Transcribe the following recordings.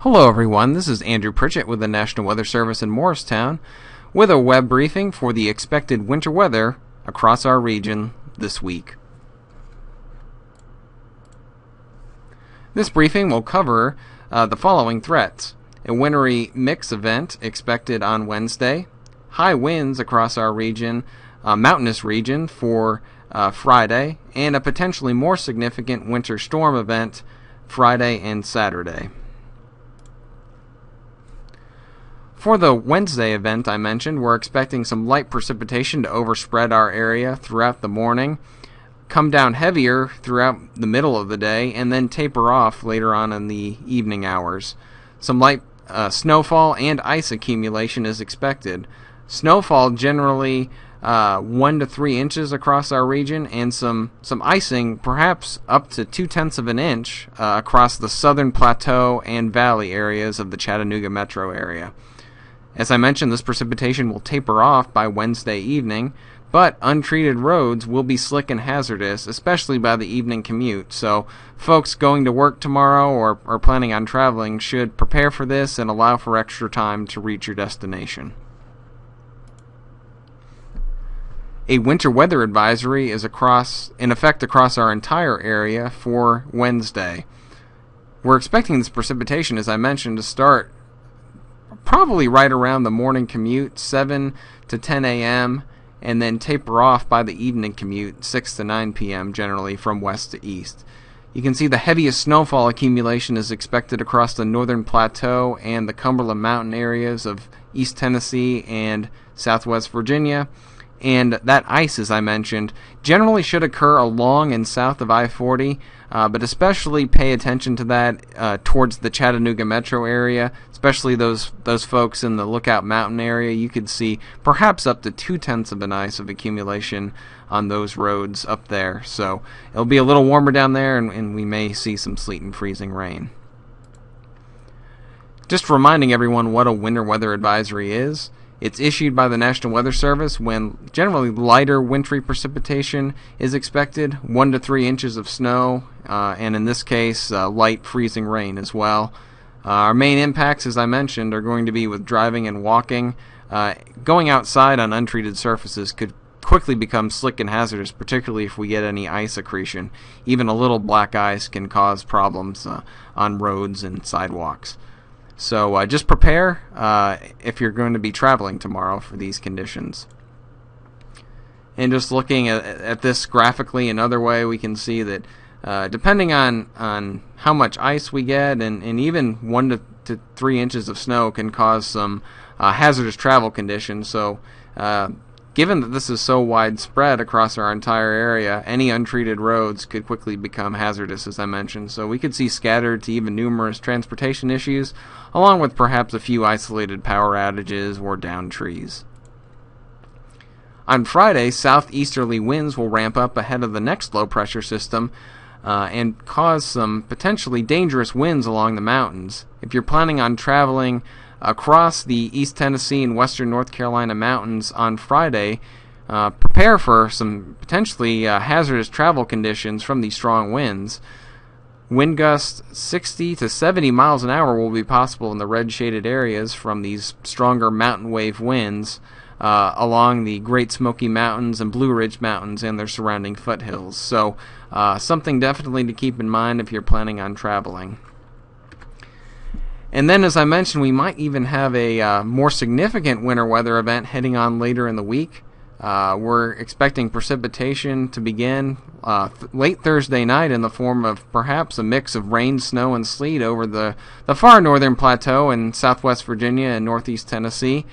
Hello everyone, this is Andrew Pritchett with the National Weather Service in Morristown with a web briefing for the expected winter weather across our region this week. This briefing will cover the following threats: a wintry mix event expected on Wednesday, high winds across our region, mountainous region for Friday, and a potentially more significant winter storm event Friday and Saturday. For the Wednesday event I mentioned, we're expecting some light precipitation to overspread our area throughout the morning, come down heavier throughout the middle of the day, and then taper off later on in the evening hours. Some light snowfall and ice accumulation is expected. Snowfall generally 1 to 3 inches across our region, and some icing, perhaps up to 0.2 of an inch across the southern plateau and valley areas of the Chattanooga metro area. As I mentioned, this precipitation will taper off by Wednesday evening, but untreated roads will be slick and hazardous, especially by the evening commute. So folks going to work tomorrow or planning on traveling should prepare for this and allow for extra time to reach your destination. A winter weather advisory is in effect across our entire area for Wednesday. We're expecting this precipitation, as I mentioned, to start probably right around the morning commute, 7 to 10 a.m., and then taper off by the evening commute, 6 to 9 p.m., generally from west to east. You can see the heaviest snowfall accumulation is expected across the northern plateau and the Cumberland Mountain areas of East Tennessee and Southwest Virginia. And that ice, as I mentioned, generally should occur along and south of I-40, but especially pay attention to that towards the Chattanooga metro area, especially those folks in the Lookout Mountain area. You could see perhaps up to 0.2 of an ice of accumulation on those roads up there. So it'll be a little warmer down there, and we may see some sleet and freezing rain. Just reminding everyone what a winter weather advisory is. It's issued by the National Weather Service when generally lighter wintry precipitation is expected, 1 to 3 inches of snow, and in this case, light freezing rain as well. Our main impacts, as I mentioned, are going to be with driving and walking. Going outside on untreated surfaces could quickly become slick and hazardous, particularly if we get any ice accretion. Even a little black ice can cause problems on roads and sidewalks. So just prepare if you're going to be traveling tomorrow for these conditions. And just looking at this graphically another way, we can see that depending on how much ice we get, and even 1 to 3 inches of snow can cause some hazardous travel conditions. So given that this is so widespread across our entire area, any untreated roads could quickly become hazardous, as I mentioned. So we could see scattered to even numerous transportation issues, along with perhaps a few isolated power outages or downed trees. On Friday, southeasterly winds will ramp up ahead of the next low-pressure system and cause some potentially dangerous winds along the mountains. If you're planning on traveling across the East Tennessee and Western North Carolina mountains on Friday, prepare for some potentially hazardous travel conditions from these strong winds. Wind gusts 60 to 70 miles an hour will be possible in the red-shaded areas from these stronger mountain wave winds along the Great Smoky Mountains and Blue Ridge Mountains and their surrounding foothills. So something definitely to keep in mind if you're planning on traveling. And then, as I mentioned, we might even have a more significant winter weather event heading on later in the week. We're expecting precipitation to begin late Thursday night in the form of perhaps a mix of rain, snow, and sleet over the far northern plateau in southwest Virginia and northeast Tennessee,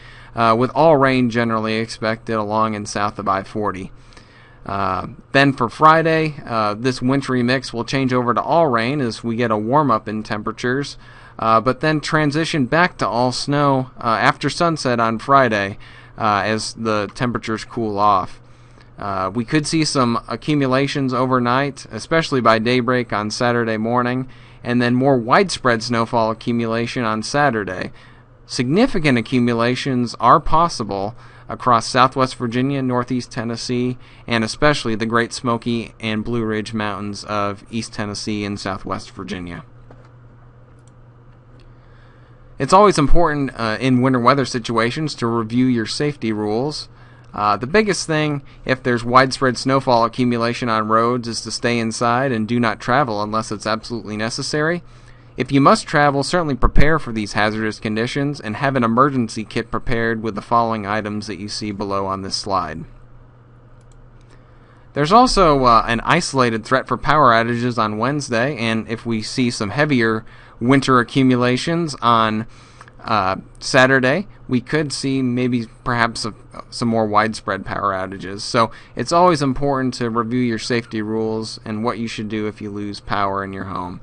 with all rain generally expected along and south of I-40. Then for Friday, this wintry mix will change over to all rain as we get a warm-up in temperatures, but then transition back to all snow after sunset on Friday as the temperatures cool off. We could see some accumulations overnight, especially by daybreak on Saturday morning, and then more widespread snowfall accumulation on Saturday. Significant accumulations are possible across southwest Virginia, northeast Tennessee, and especially the Great Smoky and Blue Ridge Mountains of East Tennessee and southwest Virginia. It's always important in winter weather situations to review your safety rules. The biggest thing, if there's widespread snowfall accumulation on roads, is to stay inside and do not travel unless it's absolutely necessary. If you must travel, certainly prepare for these hazardous conditions and have an emergency kit prepared with the following items that you see below on this slide. There's also an isolated threat for power outages on Wednesday, and if we see some heavier winter accumulations on Saturday, we could see maybe perhaps some more widespread power outages. So it's always important to review your safety rules and what you should do if you lose power in your home.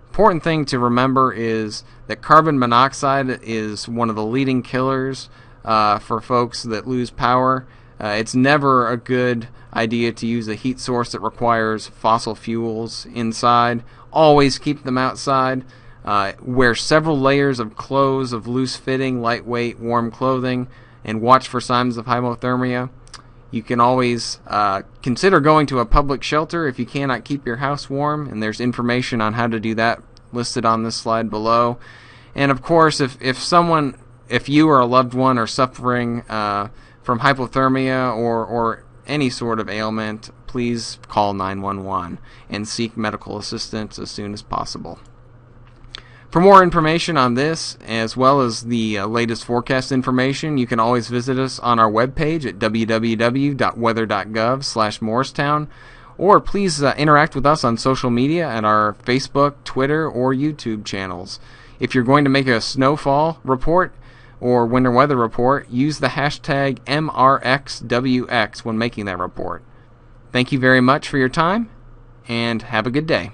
Important thing to remember is that carbon monoxide is one of the leading killers for folks that lose power. It's never a good idea to use a heat source that requires fossil fuels inside. Always keep them outside. Wear several layers of clothes of loose fitting, lightweight, warm clothing, and watch for signs of hypothermia. You can always consider going to a public shelter if you cannot keep your house warm, and there's information on how to do that listed on this slide below. And of course, if you or a loved one are suffering from hypothermia or any sort of ailment, please call 911 and seek medical assistance as soon as possible. For more information on this, as well as the latest forecast information, you can always visit us on our webpage at www.weather.gov/Morristown, or please interact with us on social media at our Facebook, Twitter, or YouTube channels. If you're going to make a snowfall report or winter weather report, use the hashtag MRXWX when making that report. Thank you very much for your time, and have a good day.